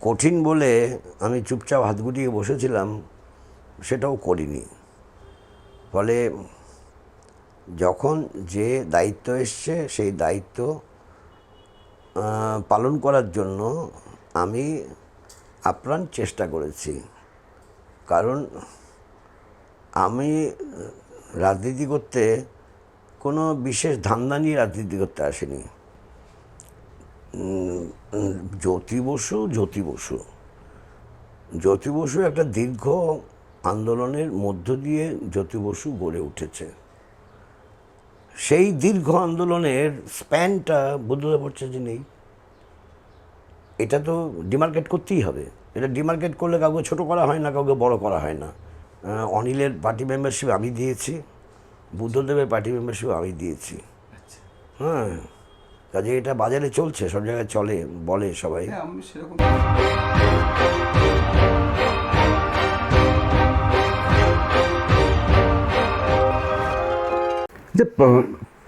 কঠিন বলে আমি চুপচাপ হাত গুটিয়ে বসেছিলাম, সেটাও করিনি। ফলে যখন যে দায়িত্ব এসছে সেই দায়িত্ব পালন করার জন্য আমি আপ্রাণ চেষ্টা করেছি। কারণ আমি রাজনীতি করতে কোনো বিশেষ ধান্দা নিয়ে রাজনীতি করতে আসিনি। জ্যোতি বসু একটা দীর্ঘ আন্দোলনের মধ্য দিয়ে জ্যোতি বসু গড়ে উঠেছে। সেই দীর্ঘ আন্দোলনের স্প্যানটা বুদ্ধদেব ভট্টাচার্য নেই। এটা তো ডিমার্কেট করতেই হবে। এটা ডিমার্কেট করলে কাউকে ছোট করা হয় না, কাউকে বড় করা হয় না। অনিলের পার্টি মেম্বারশিপ আমি দিয়েছি, বুদ্ধদেবের পার্টি মেম্বারশিপ আমি দিয়েছি। হ্যাঁ, কাজে এটা বাজারে চলছে, সব জায়গায় চলে, বলে সবাই। আমি সেরকম যে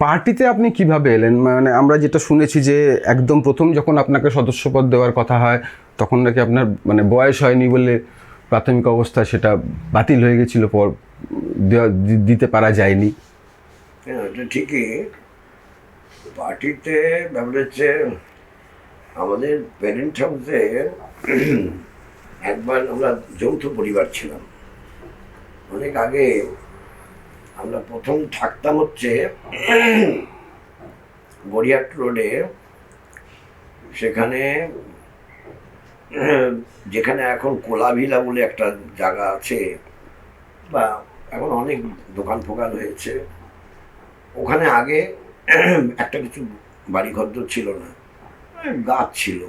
পার্টিতে আপনি কিভাবে এলেন? মানে আমরা যেটা শুনেছি যে একদম প্রথম যখন আপনাকে সদস্যপদ দেওয়ার কথা হয় তখন নাকি আপনার মানে বয়স হয়নি বলে প্রাথমিক অবস্থায় সেটা বাতিল হয়ে গেছিল, পর দিতে পারা যায়নি। হ্যাঁ, এটা ঠিকই। পার্টিতে ব্যাপার হচ্ছে, আমাদের প্যারেন্ট হাউসে একবার আমরা যৌথ পরিবার ছিলাম অনেক আগে। আমরা প্রথম থাকতাম হচ্ছে গড়িয়াহাট রোডে, সেখানে যেখানে এখন কোলাভিলা বলে একটা জায়গা আছে, বা এখন অনেক দোকান ফোকান হয়েছে, ওখানে আগে একটা কিছু বাড়িঘর ছিল না, গাছ ছিল,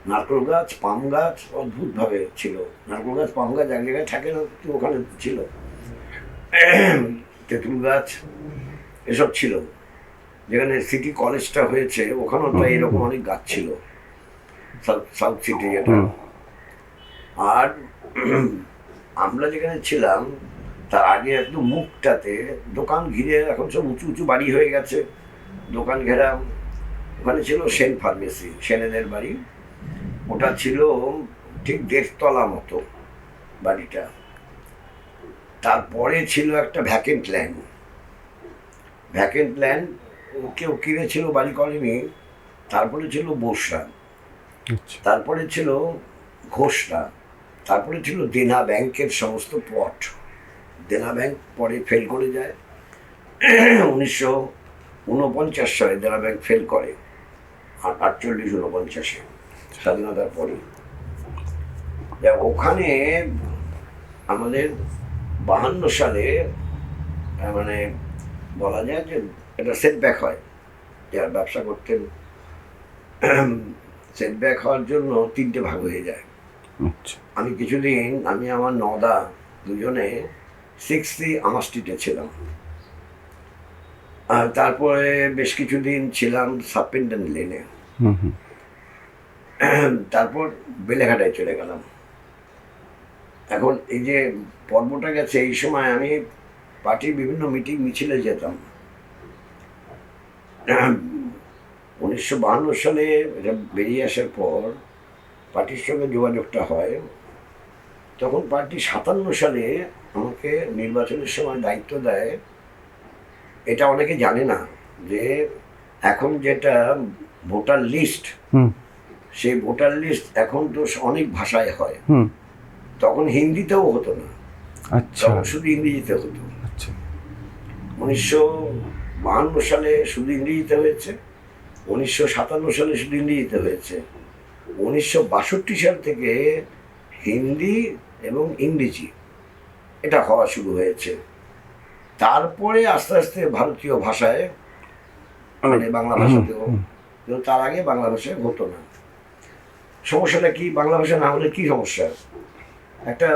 নারকেল গাছ, পাম গাছ, অদ্ভুতভাবে ছিল। নারকেল গাছ, পাম গাছ এক জায়গায় থাকে না, ওখানে ছিল, তেঁতুল গাছ, এসব ছিল। যেখানে সিটি কলেজটা হয়েছে ওখানেও তো এরকম অনেক গাছ ছিল, সাউথ সিটি যেটা। আর আমরা যেখানে ছিলাম তার আগে একদম মুখটাতে দোকান ঘিরে, এখন সব উঁচু উঁচু বাড়ি হয়ে গেছে, দোকান ঘেরা। ওখানে ছিল সেন ফার্মেসি, সেনেদের বাড়ি। ওটা ছিল ঠিক 1.5 তলা মতো বাড়িটা। তারপরে ছিল একটা ভ্যাকেন্ট ল্যান্ড, কেউ কিনেছিল, বাড়ি করেনি। তারপরে ছিল বসরা, তারপরে ছিল ঘোষরা, তারপরে ছিল দেনা ব্যাংকের সমস্ত প্লট। দেনা ব্যাংক পরে ফেল করে যায় 1949 সালে দেনা ব্যাংক ফেল করে, 48-49 স্বাধীনতার পরে। ওখানে আমাদের 52 সালে মানে বলা যায় যে একটা সেটব্যাক হয়, যারা ব্যবসা করতেন। সেটব্যাক হওয়ার জন্য 3টে ভাগ হয়ে যায়। আমি কিছুদিন, আমি আমার নদা দুজনে 6 আমার স্ট্রিটে ছিলাম, আর তারপরে বেশ কিছুদিন ছিলাম সাবপেন্ডেন্ট লেনে, তারপর বেলেঘাটায় চলে গেলাম। এখন এই যে পর্বটা গেছে, এই সময় আমি পার্টির বিভিন্ন মিটিং মিছিলে যেতাম। 1952 সালে এটা বেরিয়ে আসার পর পার্টির সঙ্গে যোগাযোগটা হয়। তখন পার্টি 57 সালে আমাকে নির্বাচনের সময় দায়িত্ব দেয়। এটা অনেকে জানে না যে এখন যেটা ভোটার লিস্ট, সেই ভোটার লিস্ট এখন তো অনেক ভাষায় হয়, তখন হিন্দিতেও হতো না, তখন শুধু ইংরেজিতে হতো। 1952 সালে শুধু ইংরেজিতে হয়েছে, 1957 সালে শুধু ইংরেজিতে হয়েছে, 1962 সাল থেকে হিন্দি এবং ইংরেজি এটা হওয়া শুরু হয়েছে। তারপরে আস্তে আস্তে ভারতীয় ভাষায়, মানে বাংলা ভাষাতেও, কিন্তু তার আগে বাংলা ভাষায় হতো না। সমস্যাটা কি? বাংলা ভাষা না হলে কি সমস্যা? একটা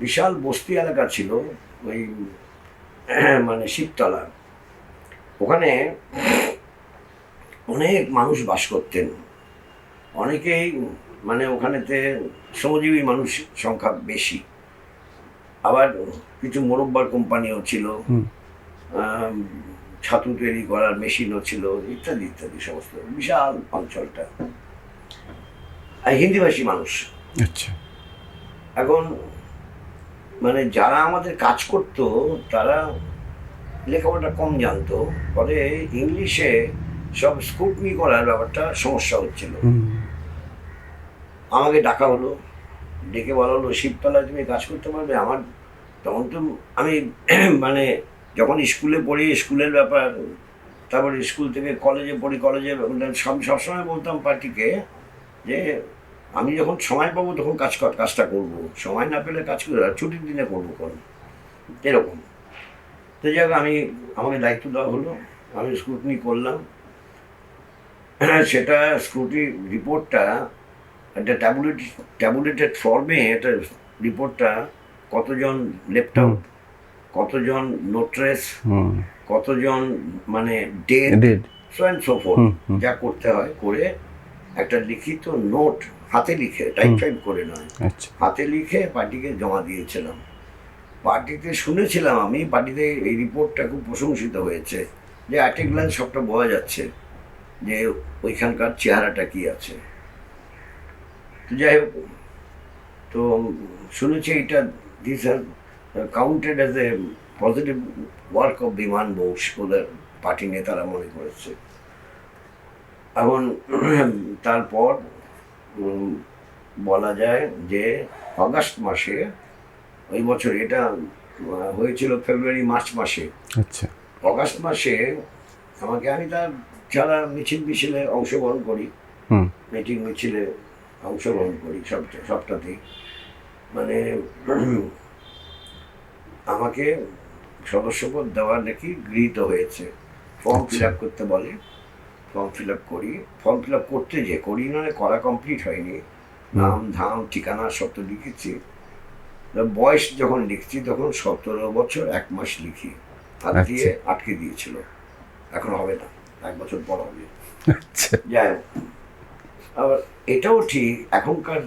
বিশাল বস্তি এলাকা ছিল ওই মানে শিবতলা, ওখানে অনেক মানুষ বাস করতেন। অনেকেই মানে ওখানেতে শ্রমজীবী মানুষ সংখ্যা বেশি, আবার কিছু মোরব্বার কোম্পানিও ছিল, ছাতু তৈরি করার মেশিনও ছিল, ইত্যাদি ইত্যাদি, সমস্ত বিশাল অঞ্চলটা। হিন্দিভাষী মানুষ। আচ্ছা। এখন মানে যারা আমাদের কাজ করতো তারা লেখাপড়া কম জানতো, ফলে ইংলিশে সব স্কুটনি করার ব্যাপারটা সমস্যা হচ্ছিল। আমাকে ডাকা হলো, ডেকে বলা হলো শিবতলায় তুমি কাজ করতে পারবে। আমার তখন তো আমি মানে যখন স্কুলে পড়ি স্কুলের ব্যাপার, তারপরে স্কুল থেকে কলেজে পড়ি, কলেজে সবসময় বলতাম পার্টিকে যে আমি যখন সময় পাবো তখন কাজটা করবো, সময় না পেলে কাজ করে ছুটির দিনে করবো কোন এরকম। তো যাই হোক আমাকে দায়িত্ব দেওয়া হলো, আমি স্ক্রুটনি করলাম। সেটা স্ক্রুটি রিপোর্টটা একটা ট্যাবুলেটেড ফর্মে, এটা রিপোর্টটা কতজন লেফট আউট, কতজন নোট্রেস, কতজন মানে dead, so and so fourth, যা করতে হয় করে একটা লিখিত নোট হাতে লিখে, টাইপ করে নয়, হাতে লিখে পার্টিকে জমা দিয়েছিলাম। পার্টিতে শুনেছিলাম আমি, পার্টিতে এই রিপোর্টটা খুব প্রশংসিত হয়েছে, যে অ্যাট এ গ্ল্যান্স সবটা বোঝা যাচ্ছে যে ওইখানকার চেহারাটা কি আছে। তো যাই হোক, তো শুনেছি এটা this has counted as a positive work of বিমান বোস, ওদের পার্টি নেতারা মনে করেছে। এখন তারপর বলা যায় যে অগাস্ট মাসে ওই বছর, এটা হয়েছিল ফেব্রুয়ারি মার্চ মাসে, আচ্ছা, অগাস্ট মাসে আমি তার যারা মিছিলে অংশগ্রহণ করি, মিটিং মিছিলে অংশগ্রহণ করি সবটাতেই, মানে আমাকে সদস্যপদ দেওয়া নাকি গৃহীত হয়েছে। ফর্ম ফিল আপ করতে বলে, ফর্ম ফিল আপ করি, ফর্ম ফিল আপ করতে যে করি মানে করা কমপ্লিট হয়নি, নাম ধাম ঠিকানা সব তো লিখেছি। বয়স যখন লিখছি তখন 17 বছর 1 মাস লিখি, হাত দিয়ে আটকে দিয়েছিল, এখন হবে না, 1 বছর পর হবে। যাই হোক, আবার এটাও ঠিক, এখনকার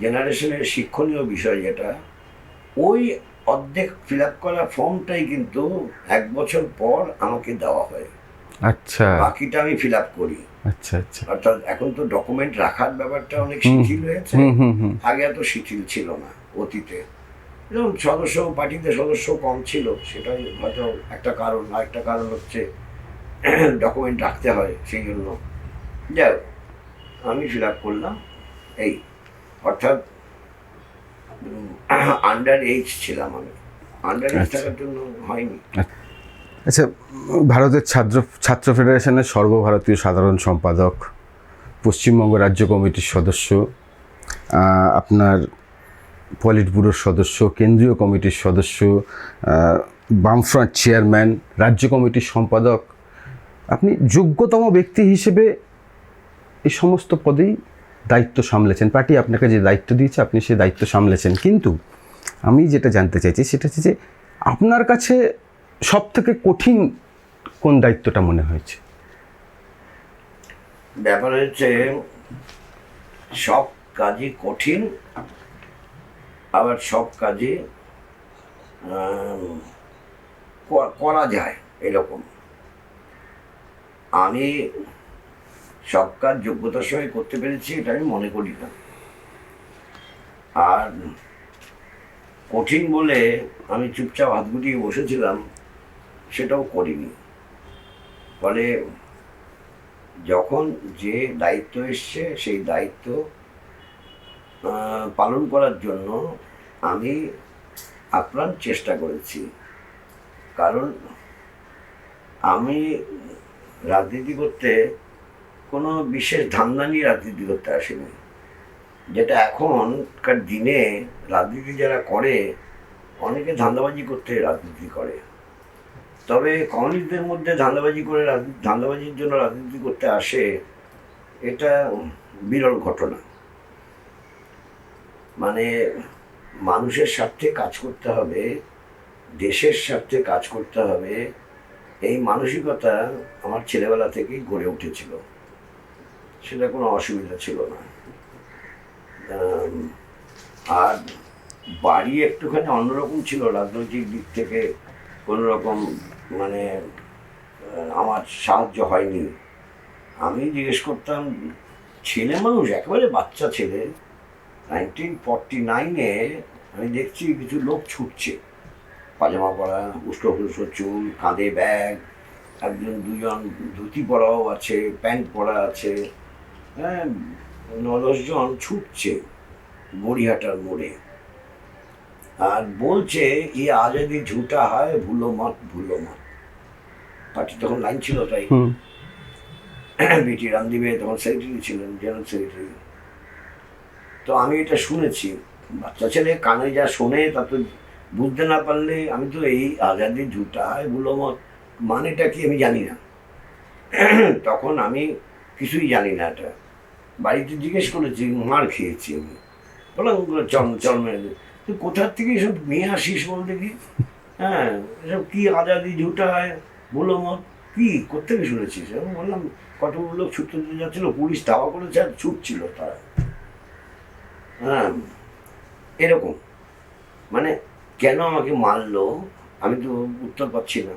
জেনারেশনের শিক্ষণীয় বিষয় যেটা, ওই অর্ধেক ফিল আপ করা ফর্মটাই কিন্তু 1 বছর পর আমাকে দেওয়া হয়। আচ্ছা, বাকিটা আমি ফিল আপ করি। আচ্ছা আচ্ছা। অর্থাৎ এখন তো ডকুমেন্ট রাখার ব্যাপারটা অনেক শিথিল হয়েছে, আগে এত শিথিল ছিল না অতীতে। যেমন পার্টিতে সদস্য কম ছিল, সেটাই হয়তো একটা কারণ। আরেকটা কারণ হচ্ছে ডকুমেন্ট রাখতে হয়, সেই জন্য। যাই হোক, আমি ফিল আপ করলাম, এই অর্থাৎ আন্ডার এজ ছিলাম আমি, আন্ডার এজ থাকার জন্য হয়নি। আচ্ছা, ভারতের ছাত্র ফেডারেশনের সর্বভারতীয় সাধারণ সম্পাদক, পশ্চিমবঙ্গ রাজ্য কমিটির সদস্য, আপনার পলিট ব্যুরোর সদস্য, কেন্দ্রীয় কমিটির সদস্য, বামফ্রন্ট চেয়ারম্যান, রাজ্য কমিটির সম্পাদক, আপনি যোগ্যতম ব্যক্তি হিসেবে এই সমস্ত পদেই দায়িত্ব সামলেছেন। পার্টি আপনাকে যে দায়িত্ব দিয়েছে আপনি সেই দায়িত্ব সামলেছেন। কিন্তু আমি যেটা জানতে চাইছি সেটা হচ্ছে যে আপনার কাছে সব থেকে কঠিন কোন দায়িত্বটা মনে হয়েছে? ব্যাপার হচ্ছে সব কাজই কঠিন, আবার সব কাজে করা যায় এরকম। আমি সব কাজ যোগ্যতার সঙ্গে করতে পেরেছি এটা আমি মনে করি না। আর কঠিন বলে আমি চুপচাপ হাত গুটিয়ে বসেছিলাম সেটাও করিনি। ফলে যখন যে দায়িত্ব এসছে সেই দায়িত্ব পালন করার জন্য আমি আপ্রাণ চেষ্টা করেছি। কারণ আমি রাজনীতি করতে কোনো বিশেষ ধান্দা নিয়ে রাজনীতি করতে আসিনি। যেটা এখনকার দিনে রাজনীতি যারা করে, অনেকে ধান্দাবাজি করতে রাজনীতি করে। তবে কমিউনিস্টদের মধ্যে ধান্দাবাজির জন্য রাজনীতি করতে আসে, এটা বিরল ঘটনা। মানে মানুষের স্বার্থে কাজ করতে হবে, দেশের স্বার্থে কাজ করতে হবে, এই মানসিকতা আমার ছেলেবেলা থেকেই গড়ে উঠেছিল, সেটা কোনো অসুবিধা ছিল না। আর বাড়ি একটুখানি অন্যরকম ছিল, রাজনৈতিক দিক থেকে কোনো রকম মানে আমার সাহায্য হয়নি। আমি জিজ্ঞেস করতাম ছেলে মানুষ, একেবারে বাচ্চা ছেলে। 1949-এ আমি দেখছি কিছু লোক ছুটছে, পাজামা পরা, উষ্ণ চুল, কাঁধে ব্যাগ, একজন দুজন ধুতি পরাও আছে, প্যান্ট পরা আছে, হ্যাঁ, 9-10 জন ছুটছে গড়িয়াহাটার মোড়ে, আর বলছে ये आजादी झूठा है भूलो मत। পার্টি তখন লাইন ছিল তাই। বিটি রামদেবে তখন সেক্রেটারি ছিলেন, জেনারেল সেক্রেটারি। তো আমি এটা শুনেছি, বাচ্চা ছেলে কানে যা শোনে তা তো বুঝতে না পারলে, আমি তো এই আজাদি ঝুটা হয় ভুলো মত মানেটা কি আমি জানি না। তখন আমি কিছুই জানি না। এটা বাড়িতে জিজ্ঞেস করেছি, মার খেয়েছি আমি, বললাম ওগুলো চল মেরে দে। তুই কোথার থেকে এসব নিয়ে আসিস বলতে কি? হ্যাঁ, এসব কি আজাদি ঝুটা হয় ভুলো মত কি কোথেকে শুনেছিস? আমি বললাম কতগুলো লোক ছুটতে যাচ্ছিল, পুলিশ ধাওয়া করেছে আর ছুটছিল তারা। হ্যাঁ, এরকম মানে কেন আমাকে মারলো আমি তো উত্তর পাচ্ছি না।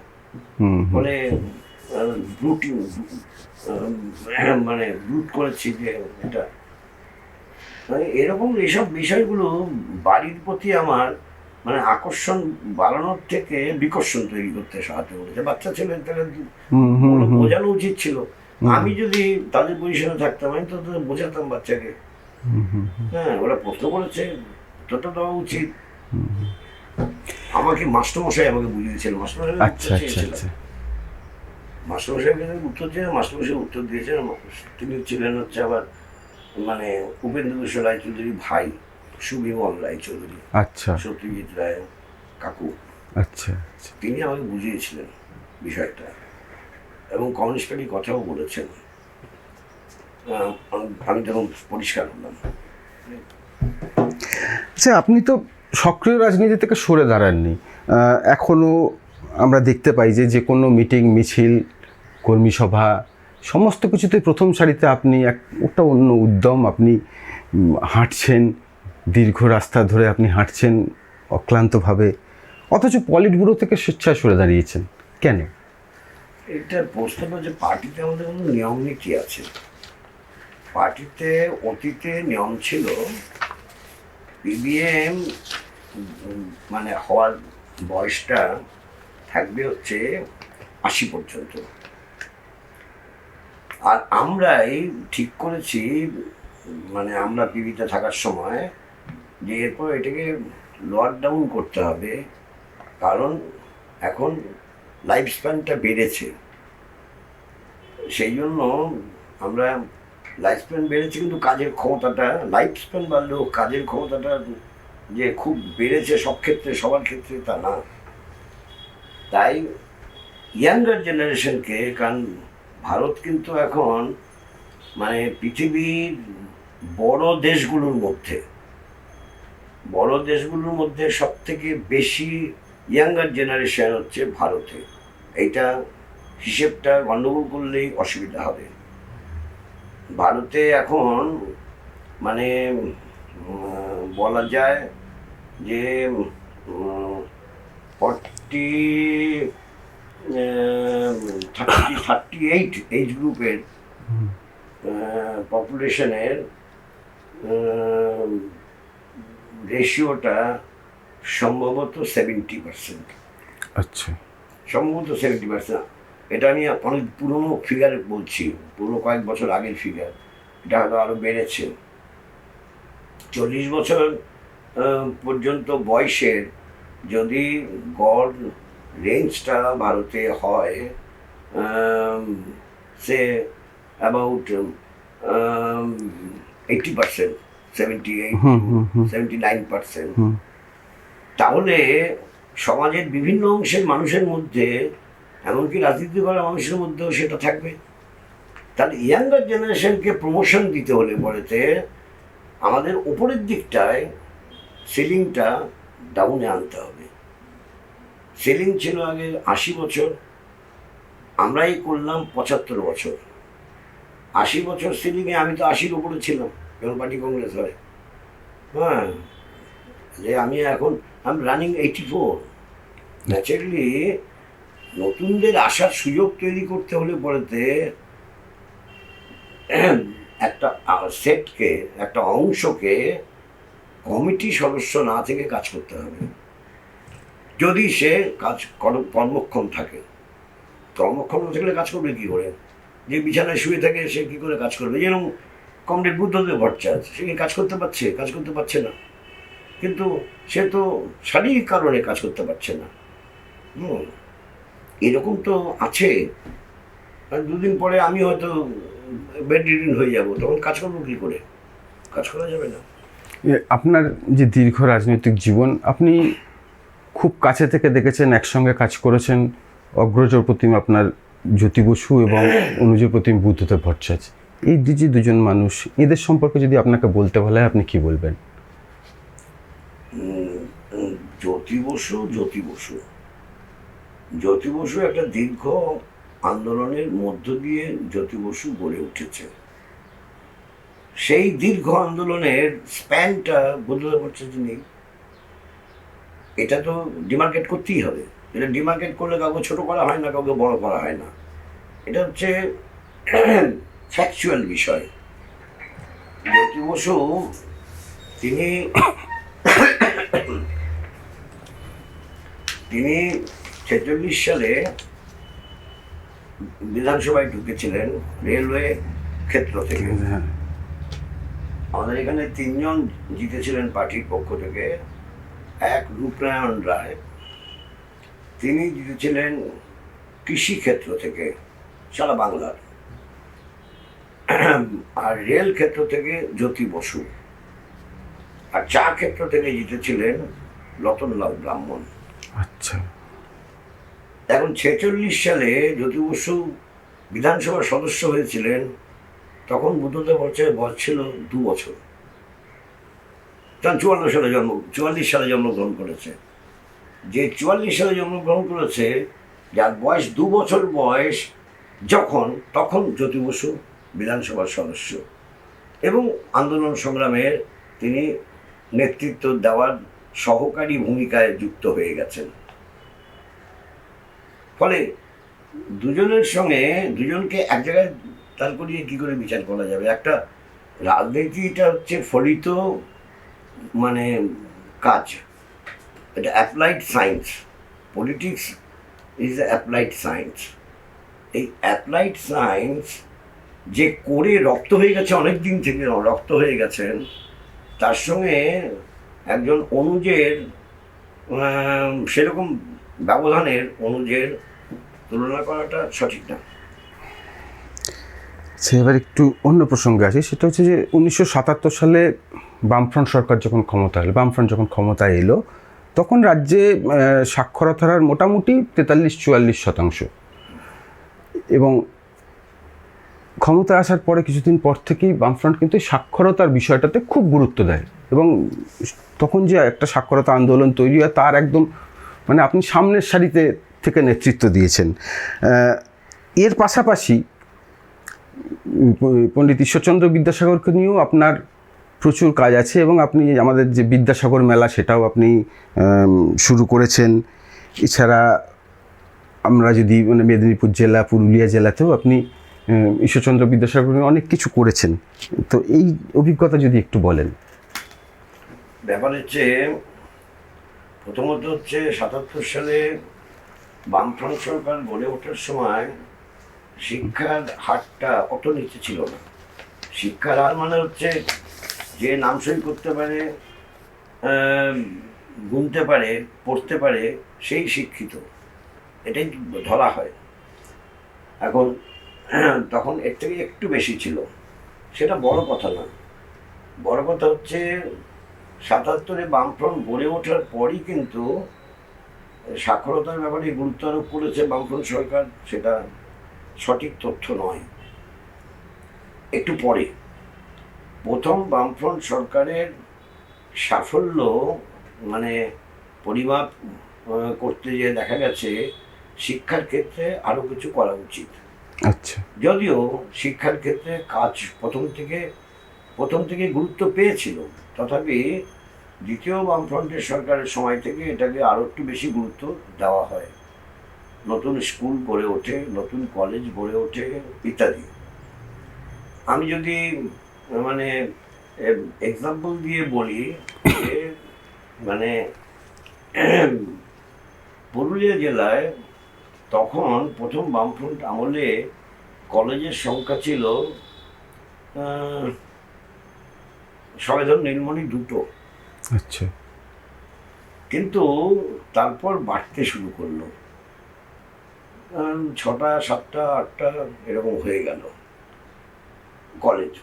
বলে মানে ব্রুট করেছি যে এটা, মানে এরকম এসব বিষয়গুলো বাড়ির প্রতি আমার মানে আকর্ষণ বাড়ানোর থেকে বিকর্ষণ তৈরি করতে সাহায্য করেছে। বাচ্চা ছেলে তাদের বোঝানো উচিত ছিল। আমি যদি তাদের পজিশনে থাকতাম আমি তো তাদের বোঝাতাম বাচ্চাকে। হ্যাঁ, ওরা প্রশ্ন করেছে, উত্তরটা দেওয়া উচিত। আমাকে মাস্টারমশাই আমাকে বুঝিয়েছিল, মাস্টারমশাই উত্তর চেয়ে মাস্টারমশাই উত্তর দিয়েছেন। তিনি ছিলেন হচ্ছে আবার মানে উপেন্দ্র কিশোর রায়চৌধুরীর ভাই সুবিমল রায়চৌধুরী, আচ্ছা, সত্যজিৎ রায় কাকু, আচ্ছা, তিনি আমাকে বুঝিয়েছিলেন বিষয়টা এবং কমিউনিস্ট পার্টির কথাও বলেছেন। আমি তখন পরিষ্কার হলাম। আচ্ছা, আপনি তো সক্রিয় রাজনীতি থেকে সরে দাঁড়াননি, এখনও আমরা দেখতে পাই যে কোনো মিটিং মিছিল কর্মী সভা সমস্ত কিছুতে প্রথম সারিতে আপনি ওটা অন্য উদ্যম, আপনি হাঁটছেন, দীর্ঘ রাস্তা ধরে আপনি হাঁটছেন অক্লান্তভাবে, অথচ পলিট ব্যুরো থেকে স্বেচ্ছায় সরে দাঁড়িয়েছেন কেন? এটার প্রশ্ন যে পার্টিতে আমাদের কোনো নিয়ম নীতি আছে। পার্টিতে অতীতে নিয়ম ছিল পিবিএম মানে হওয়ার বয়সটা থাকবে হচ্ছে 80 পর্যন্ত। আর আমরাই ঠিক করেছি মানে আমরা পিবিতে থাকার সময় যে এরপর এটাকে লোয়ার ডাউন করতে হবে, কারণ এখন লাইফ স্প্যানটা বেড়েছে। সেই জন্য আমরা লাইফ স্প্যান বেড়েছে কিন্তু কাজের ক্ষমতাটা, লাইফ স্প্যান বাড়লেও কাজের ক্ষমতাটা যে খুব বেড়েছে সব ক্ষেত্রে সবার ক্ষেত্রে তা না। তাই ইয়াঙ্গার জেনারেশনকে, কারণ ভারত কিন্তু এখন মানে পৃথিবীর বড় দেশগুলোর মধ্যে সব থেকে বেশি ইয়াঙ্গার জেনারেশন হচ্ছে ভারতে। এইটা হিসেবটা গণ্ডগোল করলেই অসুবিধা হবে। ভারতে এখন মানে বলা যায় যে 38 এইজ গ্রুপের পপুলেশনের রেশিওটা সম্ভবত 70%। আচ্ছা, সম্ভবত 70%। এটা আমি অনেক পুরনো ফিগার বলছি, পুরো কয়েক বছর আগের ফিগার। এটা হয়তো আরও বেড়েছে। 40 বছর পর্যন্ত বয়সের যদি গড় রেঞ্জটা ভারতে হয় সে অ্যাবাউট 80%, 79%, তাহলে সমাজের বিভিন্ন অংশের মানুষের মধ্যে, এমনকি রাজনীতি করা মানুষের মধ্যেও সেটা থাকবে। তাহলে ইয়াঙ্গার জেনারেশনকে প্রমোশন দিতে হলে পরেতে আমাদের উপরের দিকটায় সিলিংটা ডাউনে আনতে হবে। সিলিং ছিল আগে 80 বছর, আমরাই করলাম 75 বছর। 80 বছর সিলিংয়ে আমি তো 80-র উপরে ছিলাম যখন পার্টি কংগ্রেস হয়। হ্যাঁ, যে আমি এখন রানিং 84। ন্যাচারালি নতুনদের আসার সুযোগ তৈরি করতে হলে পরেতে একটা সেটকে, একটা অংশকে কমিটি সদস্য না থেকে কাজ করতে হবে। যদি সে কর্মক্ষম থাকে, কর্মক্ষম না থাকলে কাজ করবে কী করে? যে বিছানায় শুয়ে থাকে সে কী করে কাজ করবে? যেরকম কমরেড বুদ্ধদেব ভট্টাচার্য, সে কি কাজ করতে পারছে? কাজ করতে পারছে না, কিন্তু সে তো শারীরিক কারণে কাজ করতে পারছে না। এরকম তো আছে। আর দুদিন পরে আমি হয়তো বেড রিডেন হয়ে যাব, তখন কাজ করবো কী করে? কাজ করা যাবে না। আপনার যে দীর্ঘ রাজনৈতিক জীবন, আপনি খুব কাছে থেকে দেখেছেন, একসঙ্গে কাজ করেছেন অগ্রজ প্রতিম আপনার জ্যোতি বসু এবং অনুজ প্রতিম বুদ্ধদেব ভট্টাচার্য। এই যে দুজন মানুষ, এদের সম্পর্কে যদি আপনাকে বলতে বলা হয়, আপনি কি বলবেন? জ্যোতি বসু একটা দীর্ঘ আন্দোলনের মধ্য দিয়ে জ্যোতি বসু গড়ে উঠেছে। সেই দীর্ঘ আন্দোলনের স্প্যানটা বুদ্ধদেব ভট্টাচার্য নেই। এটা তো ডিমার্কেট করতেই হবে। এটা ডিমার্কেট করলে কাউকে ছোট করা হয় না, কাউকে বড় করা হয় না। এটা হচ্ছে ফ্যাকচুয়াল বিষয়। জ্যোতি বসু তিনি 46 সালে বিধানসভায় ঢুকেছিলেন রেলওয়ে ক্ষেত্র থেকে। আমাদের এখানে 3 জন জিতেছিলেন পার্টির পক্ষ থেকে। এক রূপনারায়ণ রায়, তিনি জিতেছিলেন কৃষি ক্ষেত্র থেকে, সারা বাংলার। আর রেল ক্ষেত্র থেকে জ্যোতি বসু, আর চা ক্ষেত্র থেকে জিতেছিলেন রতনলাল ব্রাহ্মণ। আচ্ছা। এখন 46 সালে জ্যোতি বসু বিধানসভার সদস্য হয়েছিলেন, তখন বুদ্ধদেব ভট্টাচার্যের বয়স ছিল 2 বছর। তখন 44 সালে জন্মগ্রহণ করেছে। যে 44 সালে জন্মগ্রহণ করেছে, যার বয়স 2 বছর বয়স তখন জ্যোতি বসু বিধানসভার সদস্য এবং আন্দোলন সংগ্রামের তিনি নেতৃত্ব দেওয়ার সহকারী ভূমিকায় যুক্ত হয়ে গেছেন। ফলে দুজনকে এক জায়গায় তার করিয়ে কী করে বিচার করা যাবে? একটা রাজনীতিটা হচ্ছে ফলিত কাজ, এটা applied science. Politics is applied science. এই অ্যাপ্লাইড সায়েন্স যে করে রপ্ত হয়ে গেছে, অনেক দিন থেকে রপ্ত হয়ে গেছেন, তার সঙ্গে একজন অনুজের সেরকম ব্যবধানের অনুজের তুলনা করাটা সঠিক না। সে এবার একটু অন্য প্রসঙ্গে আসি, সেটা হচ্ছে যে 1977 সালে বামফ্রন্ট সরকার যখন ক্ষমতায় এলো, তখন রাজ্যে সাক্ষরতার হার মোটামুটি 43-44%। এবং ক্ষমতায় আসার পরে কিছুদিন পর থেকেই বামফ্রন্ট কিন্তু সাক্ষরতার বিষয়টাতে খুব গুরুত্ব দেয়, এবং তখন যে একটা সাক্ষরতা আন্দোলন তৈরি হয়, তার একদম আপনি সামনের সারিতে থেকে নেতৃত্ব দিয়েছেন। এর পাশাপাশি পণ্ডিত ঈশ্বরচন্দ্র বিদ্যাসাগরকে নিয়েও আপনার প্রচুর কাজ আছে, এবং আপনি আমাদের যে বিদ্যাসাগর মেলা, সেটাও আপনি শুরু করেছেন। এছাড়া আমরা যদি মেদিনীপুর জেলা, পুরুলিয়া জেলাতেও আপনি ঈশ্বরচন্দ্র বিদ্যাসাগর নিয়ে অনেক কিছু করেছেন। তো এই অভিজ্ঞতা যদি একটু বলেন। ব্যাপার হচ্ছে, প্রথমত হচ্ছে 77 সালে বামফ্রন্ট সরকার গড়ে ওঠার সময় শিক্ষার হারটা অত নিচে ছিল না। শিক্ষার হার হচ্ছে যে নাম সই করতে পারে, গুনতে পারে, পড়তে পারে, সেই শিক্ষিত, এটাই ধরা হয়। এখন তখন এর থেকে একটু বেশি ছিল, সেটা বড় কথা না। বড় কথা হচ্ছে 77-এ বামফ্রন্ট গড়ে ওঠার পরই কিন্তু সাক্ষরতার ব্যাপারে গুরুত্ব আরোপ করেছে বামফ্রন্ট সরকার, সেটা সঠিক তথ্য নয়। একটু পরে প্রথম বামফ্রন্ট সরকারের সাফল্য পরিমাপ করতে গিয়ে দেখা গেছে শিক্ষার ক্ষেত্রে আরও কিছু করা উচিত। আচ্ছা। যদিও শিক্ষার ক্ষেত্রে কাজ প্রথম থেকে গুরুত্ব পেয়েছিল, তথাপি দ্বিতীয় বামফ্রন্টের সরকারের সময় থেকে এটাকে আরও একটু বেশি গুরুত্ব দেওয়া হয়। নতুন স্কুল গড়ে ওঠে, নতুন কলেজ গড়ে ওঠে ইত্যাদি। আমি যদি মানে এক্সাম্পল দিয়ে বলি যে মানে পুরুলিয়া জেলায় তখন প্রথম বামফ্রন্ট আমলে কলেজের সংখ্যা ছিল সবাই ধরুন নীলমণি 2টো, আচ্ছা। কিন্তু তারপর বাড়তে শুরু করলো, 6টা 7টা 8টা এরকম হয়ে গেল।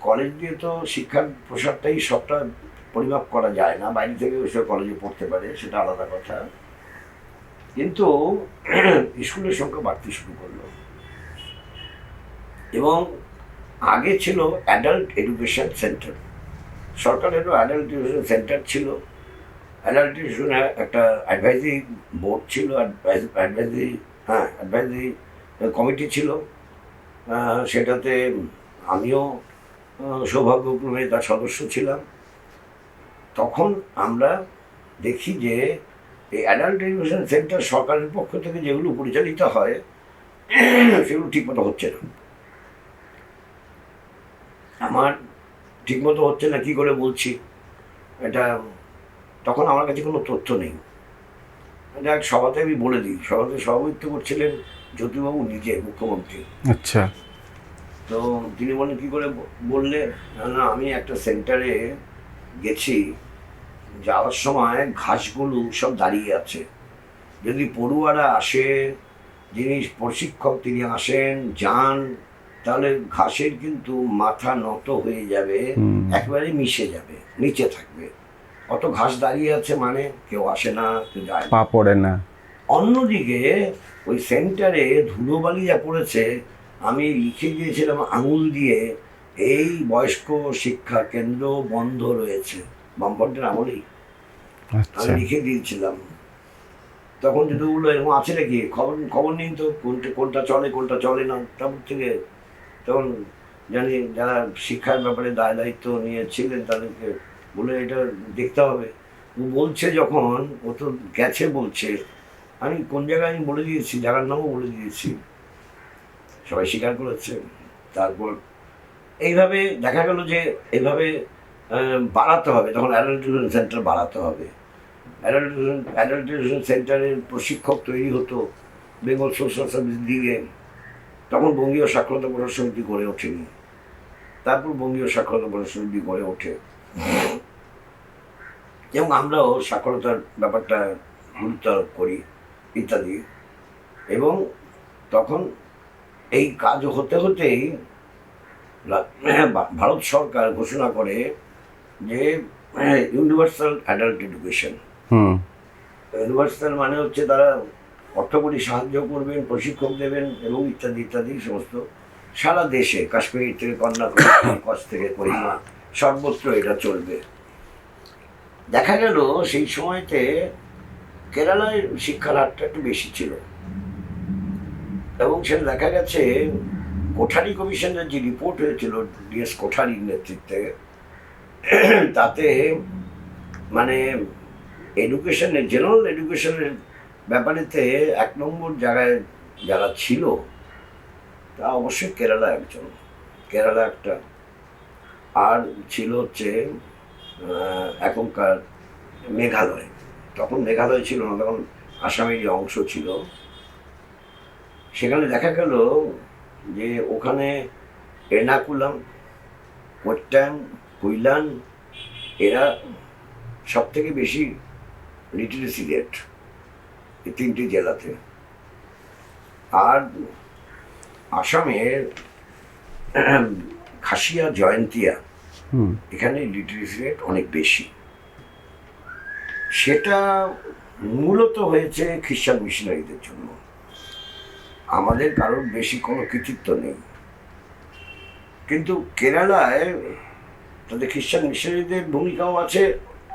কলেজ দিয়ে তো শিক্ষার প্রসারটাই সবটা পরিমাপ করা যায় না, বাইরে থেকে ওইসব কলেজে পড়তে পারে, সেটা আলাদা কথা, কিন্তু স্কুলের সংখ্যা বাড়তে শুরু করলো। এবং আগে ছিল অ্যাডাল্ট এডুকেশন সেন্টার, সরকারেরও অ্যাডাল্ট এডুকেশন সেন্টার ছিল, অ্যাডাল্ট এডুকেশনের একটা অ্যাডভাইজারি বোর্ড ছিল, অ্যাডভাইজারি কমিটি ছিল, সেটাতে আমিও সৌভাগ্যক্রমে তার সদস্য ছিলাম। তখন আমরা দেখি যে এই অ্যাডাল্ট এডুকেশন সেন্টার সরকারের পক্ষ থেকে যেগুলো পরিচালিত হয় সেগুলো ঠিকমতো হচ্ছে না। আমার ঠিকমতো হচ্ছে না কি করে বলছি, এটা তখন আমার কাছে কোনো তথ্য নেই। এটা এক সভাতে আমি বলে দিই, সভাতে সভাপতিত্ব করছিলেন জ্যোতিবাবু নিজে, মুখ্যমন্ত্রী। আচ্ছা। তো তিনি বলেন কী করে বললে, না আমি একটা সেন্টারে গেছি, যাওয়ার সময় ঘাসগুলো সব দাঁড়িয়ে আছে, যদি পড়ুয়ারা আসে, যিনি প্রশিক্ষক তিনি আসেন যান, তাহলে ঘাসের কিন্তু মাথা নত হয়ে যাবে, একেবারে মিশে যাবে, নিচে থাকবে, অত ঘাস দাঁড়িয়ে আছে মানে কেউ আসে না, কেউ যায় না, পা পড়ে না। অন্যদিকে ওই সেন্টারে ধুলোবালি যা পড়েছে, আমি লিখে দিয়েছিলাম আঙুল দিয়ে, এই বয়স্ক শিক্ষা কেন্দ্র বন্ধ রয়েছে, বামফ্রন্টের আমলেই আমি লিখে দিয়েছিলাম। তখন যদি বললো এরকম আছে নাকি, খবর নিন তো, কোনটা চলে কোনটা চলে না। তারপর থেকে তখন জানি যারা শিক্ষার ব্যাপারে দায়িত্ব নিয়েছিলেন তাদেরকে বলে এটা দেখতে হবে। ও বলছে যখন, ও তো গেছে বলছে, আমি কোন জায়গায় আমি বলে দিয়েছি, জায়গার নামও বলে দিয়েছি, সবাই স্বীকার করেছে। তারপর এইভাবে দেখা গেল যে এইভাবে বাড়াতে হবে, তখন অ্যাডাল্ট এডুকেশন সেন্টার বাড়াতে হবে। অ্যাডাল্ট এডুকেশন সেন্টারের প্রশিক্ষক তৈরি হতো বেঙ্গল সোশ্যাল সার্ভিস দিয়ে, তখন বঙ্গীয় সাক্ষরতা প্রসার সমিতি গড়ে ওঠেনি, তারপর বঙ্গীয় সাক্ষরতা প্রসার সমিতি গড়ে ওঠে, এবং আমরাও সাক্ষরতার ব্যাপারটা গুরুত্ব আরোপ করি ইত্যাদি। এবং তখন এই কাজ হতে হতেই ভারত সরকার ঘোষণা করে যে ইউনিভার্সাল অ্যাডাল্ট এডুকেশন। ইউনিভার্সাল মানে হচ্ছে তারা অর্থকরী সাহায্য করবেন, প্রশিক্ষক দেবেন এবং ইত্যাদি ইত্যাদি সমস্ত, সারা দেশে কাশ্মীর থেকে কন্যাকুমারী, কচ্ছ থেকে কোহিমা, সর্বত্র এটা চলবে। দেখা গেল সেই সময়তে কেরালায় শিক্ষার হারটা একটু বেশি ছিল, এবং সেটা দেখা গেছে কোঠারি কমিশনের যে রিপোর্ট হয়েছিল ডিএস কোঠারির নেতৃত্বে, তাতে মানে এডুকেশনের, জেনারেল এডুকেশনের ব্যাপারেতে 1 নম্বর জায়গায় যারা ছিল তা অবশ্যই কেরালা একজন, কেরালা একটা, আর ছিল হচ্ছে এখনকার মেঘালয়, তখন মেঘালয় ছিল না, তখন আসামের অংশ ছিল। সেখানে দেখা গেল যে ওখানে এর্নাকুলাম, কোট্টায়াম, কুইলান, এরা সব থেকে বেশি লিটারেসি রেট এই 3টি জেলাতে। আর আসামের খাসিয়া, জয়ন্তিয়া, এখানে লিটারেসি রেট অনেক বেশি। সেটা মূলত হয়েছে খ্রিস্টান মিশনারিদের জন্য, আমাদের কারোর বেশি কোনো কৃতিত্ব নেই। কিন্তু কেরালায় তাদের খ্রিস্টান মিশনারিদের ভূমিকাও আছে,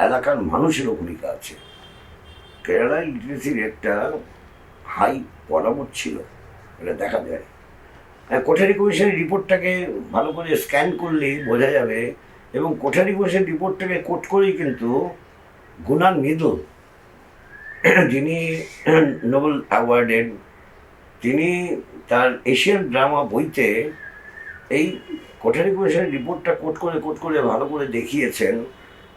এলাকার মানুষেরও ভূমিকা আছে। কেরালায় লিটারেসি রেটটা হাই বরাবর ছিল, এটা দেখা যায়। কোঠারি কমিশনের রিপোর্টটাকে ভালো করে স্ক্যান করলেই বোঝা যাবে, এবং কোঠারি কমিশনের রিপোর্টটাকে কোট করেই কিন্তু গুনান মিদু, যিনি নোবেল অ্যাওয়ার্ডের, তিনি তার এশিয়ান ড্রামা বইতে এই কোঠারি কমিশনের রিপোর্টটা কোট করে ভালো করে দেখিয়েছেন।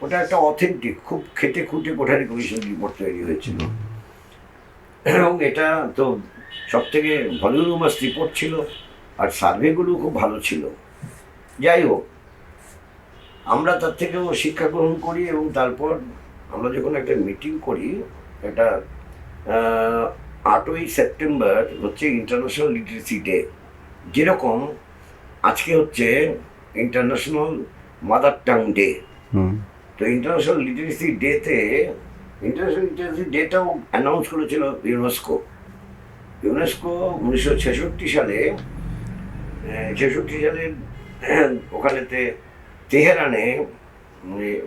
ওটা একটা অথেন্টিক, খুব খেটে খুঁটে কোঠারি কমিশন রিপোর্ট তৈরি হয়েছিল, এবং এটা তো সব থেকে ভলিউমাস রিপোর্ট ছিল, আর সার্ভেগুলো খুব ভালো ছিল। যাই হোক, আমরা তার থেকেও শিক্ষা গ্রহণ করি, এবং তারপর আমরা যখন একটা মিটিং করি, একটা 8ই সেপ্টেম্বর হচ্ছে ইন্টারন্যাশনাল লিটারেসি ডে। যেরকম আজকে হচ্ছে ইন্টারন্যাশনাল মাদার টাং ডে, তো ইন্টারন্যাশনাল লিটারেসি ডেটাও অ্যানাউন্স করেছিল ইউনেস্কো। 1966 সালে ওখানেতে তেহরানে,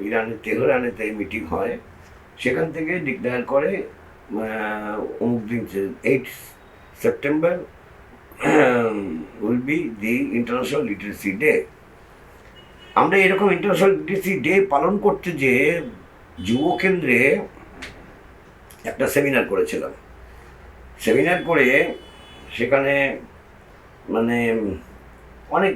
ইরানের তেহরানেতে মিটিং হয়। সেখান থেকে ডিক্লেয়ার করে অমুক দিন 8 September will be the international literacy day. আমরা এরকম ইন্টারন্যাশনাল লিটারেসি ডে পালন করতে যে যুব কেন্দ্রে একটা সেমিনার করেছিলাম। সেমিনার করে সেখানে মানে অনেক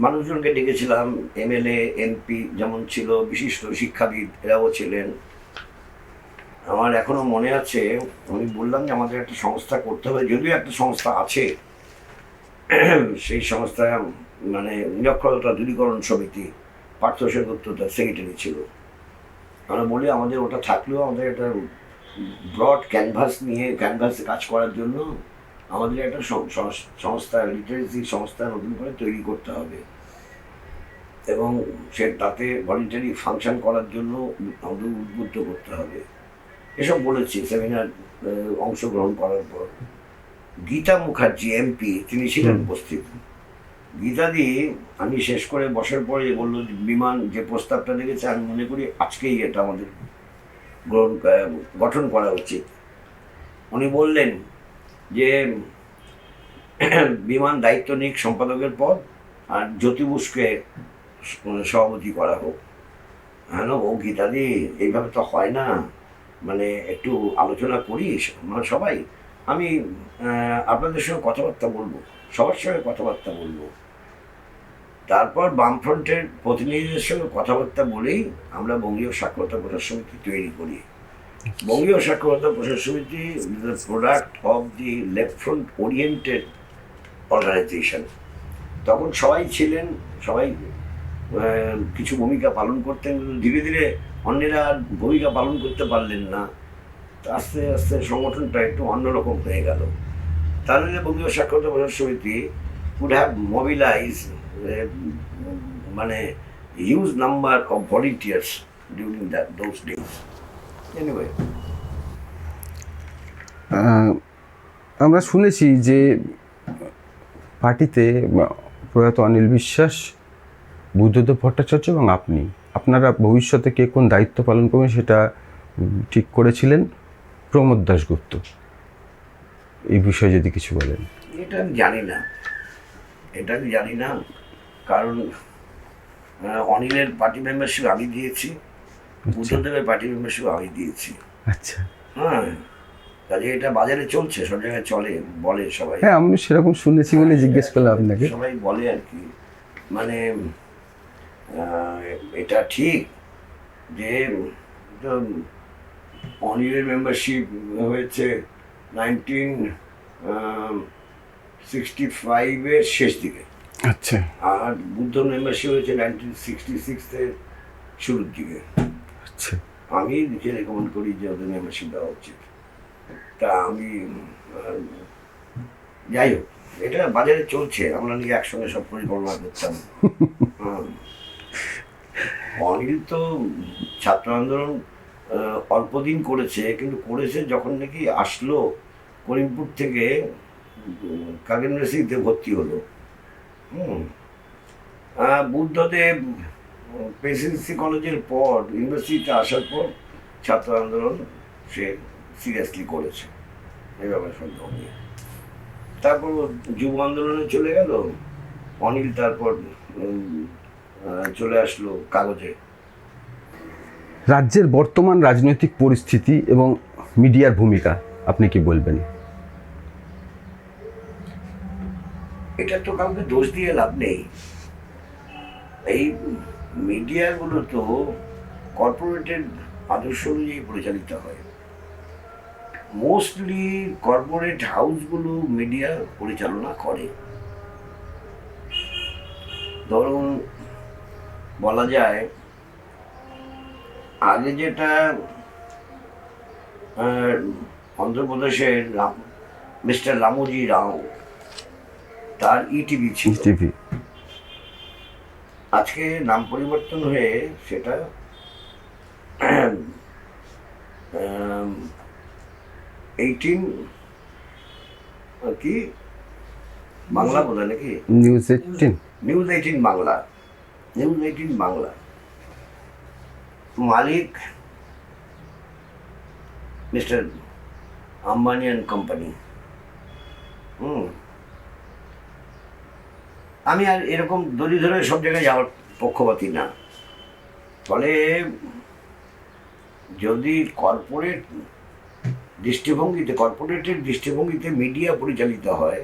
মানুষজনকে ডেকেছিলাম, এমএলএ এমপি যেমন ছিল, বিশিষ্ট শিক্ষাবিদ এরাও ছিলেন। আমার এখনো মনে আছে, আমি বললাম যে আমাদের একটা সংস্থা করতে হবে, যদিও একটা সংস্থা আছে, সেই সংস্থা মানে নিরক্ষরতা দূরীকরণ সমিতি, পার্থ সেনগুপ্ত তার সেক্রেটারি ছিল। আমরা বলি আমাদের ওটা থাকলেও আমাদের একটা ব্রড ক্যানভাসে কাজ করার জন্য আমাদের একটা সংস্থা, লিটারেসি সংস্থা নতুন করে তৈরি করতে হবে, এবং তাতে ভলেন্টারি ফাংশন করার জন্য আমাদের উদ্বুদ্ধ করতে হবে। এসব বলেছি সেমিনার অংশগ্রহণ করার পর। গীতা মুখার্জি এমপি তিনি ছিলেন উপস্থিত। গীতাদি আমি শেষ করে বসার পরে বললো, বিমান যে প্রস্তাবটা দেখেছে আমি মনে করি আজকেই এটা আমাদের গঠন করা উচিত। উনি বললেন যে বিমান দায়িত্ব নিক সম্পাদকের পদ, আর জ্যোতি বুসকে সভাপতি করা হোক। হ্যাঁ ও গীতাদি, এইভাবে তো হয় না, মানে একটু আলোচনা করি আমরা সবাই। আমি আপনাদের সঙ্গে কথাবার্তা বলবো, সবার সঙ্গে কথাবার্তা বলবো। তারপর বামফ্রন্টের প্রতিনিধিদের সঙ্গে কথাবার্তা বলেই আমরা বঙ্গীয় সাক্ষরতা প্রচার সমিতি তৈরি করি। বঙ্গীয় Saksharata Prachar Samiti the product of the left front oriented organisation. তখন সবাই ছিলেন, সবাই কিছু ভূমিকা পালন করতেন, ধীরে ধীরে অন্যেরা ভূমিকা পালন করতে পারলেন না, আস্তে আস্তে সংগঠনটা একটু অন্যরকম হয়ে গেল। তাহলে বঙ্গীয় সাক্ষরতা প্রচার সমিতি would have mobilized মানে huge number of volunteers during those days. Anyway, আমরা শুনেছি যে পার্টিতে প্রয়াত অনিল বিশ্বাস, বুদ্ধদেব ভট্টাচার্য এবং আপনারা ভবিষ্যতে কে কোন দায়িত্ব পালন করবেন সেটা ঠিক করেছিলেন প্রমোদ দাশগুপ্ত। এই বিষয়ে যদি কিছু বলেন। এটা আমি জানি না, কারণ অনিলের পার্টি মেম্বারশিপ আমি দিয়েছি, বুদ্ধদেবের পার্টি মেম্বারশিপ আমি দিয়েছি। আচ্ছা, হ্যাঁ, কাজে এটা বাজারে চলছে, সব জায়গায় চলে, বলে সবাই। হ্যাঁ, আমি সেরকম শুনেছি বলে জিজ্ঞেস করলাম আপনাকে। সবাই বলে আর কি, মানে এটা ঠিক যে অনিলের মেম্বারশিপ হয়েছে 1965-এর শেষ দিকে। আচ্ছা, আর বুদ্ধ মেম্বারশিপ হয়েছে 1966-এর শুরুর দিকে। আচ্ছা, আমি লিখে রেকমেন্ড করি যে ওদের মেম্বারশিপ দেওয়া উচিত। তা আমি যাই হোক, এটা বাজারে চলছে, আমরা নিয়ে একসঙ্গে সব পরিকল্পনা করতাম। অনিল তো ছাত্র আন্দোলন অল্প দিন করেছে, কিন্তু করেছে যখন নাকি আসলো করিমপুর থেকে কাগেন ইউনিভার্সিটিতে ভর্তি হলো। বুদ্ধদেব প্রেসিডেন্সি কলেজের পর ইউনিভার্সিটিতে আসার পর ছাত্র আন্দোলন সে সিরিয়াসলি করেছে, এই ব্যাপারে সন্দেহ নেই। তারপর যুব আন্দোলনে চলে গেল অনিল, তারপর চলে আসলো কাগজে। রাজ্যের বর্তমান রাজনৈতিক পরিস্থিতি এবং মিডিয়ার ভূমিকা আপনি কি বলবেন? এটা তো কাউকে দোষ দিয়ে লাভ নেই। এই মিডিয়াগুলো তো কর্পোরেটের আদর্শ অনুযায়ী পরিচালিত হয়। মোস্টলি কর্পোরেট হাউসগুলো মিডিয়া পরিচালনা করে। ধরুন বলা যায় আগে যেটা অন্ধ্রপ্রদেশের মিস্টার রামোজি রাও, তার ইটিভি ছিল। টিভি আজকে নাম পরিবর্তন হয়ে সেটা 18 কি বাংলা বলে নাকি, news 18 news 18 Bangla, news 18 Bangla. Malik mister Ambani and company. আমি আর এরকম দড়ি ধরে সব জায়গায় যাওয়ার পক্ষপাতী না। ফলে যদি কর্পোরেটের দৃষ্টিভঙ্গিতে মিডিয়া পরিচালিত হয়,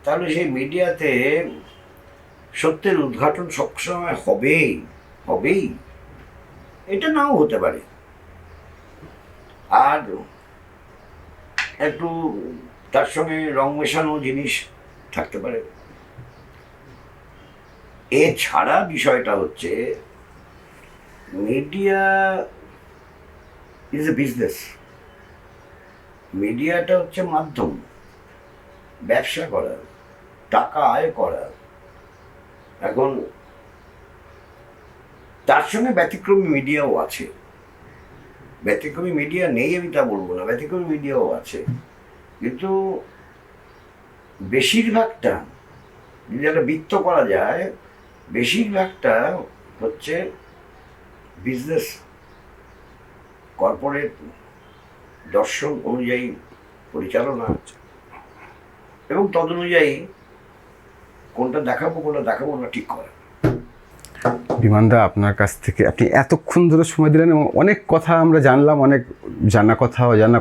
তাহলে সেই মিডিয়াতে সত্যের উদ্ঘাটন সবসময় হবেই, এটা নাও হতে পারে। আর একটু তার সঙ্গে রং মেশানো জিনিস থাকতে পারে। এছাড়া বিষয়টা হচ্ছে মিডিয়া ইজ এ বিজনেস। মিডিয়াটা হচ্ছে মাধ্যম ব্যবসা করার, টাকা আয় করার। এখন তার সঙ্গে ব্যতিক্রমী মিডিয়াও আছে। ব্যতিক্রমী মিডিয়া নেই আমি তা বলবো না, ব্যতিক্রমী মিডিয়াও আছে, কিন্তু বেশিরভাগটা যদি একটা বৃত্ত করা যায়, বেশিরভাগটা হচ্ছে বিজনেস, কর্পোরেট দর্শন অনুযায়ী পরিচালনা, এবং তদনুযায়ী কোনটা দেখাবো না ঠিক করা। বিমানদা, আপনার কাছ থেকে আপনি এতক্ষণ ধরে সময় দিলেন এবং অনেক কথা আমরা জানলাম, অনেক জানা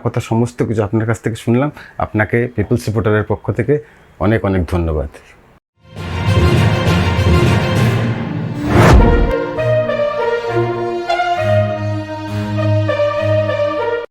কথা সমস্ত কিছু আপনার কাছ থেকে শুনলাম। আপনাকে পিপলস রিপোর্টারের পক্ষ থেকে অনেক অনেক ধন্যবাদ।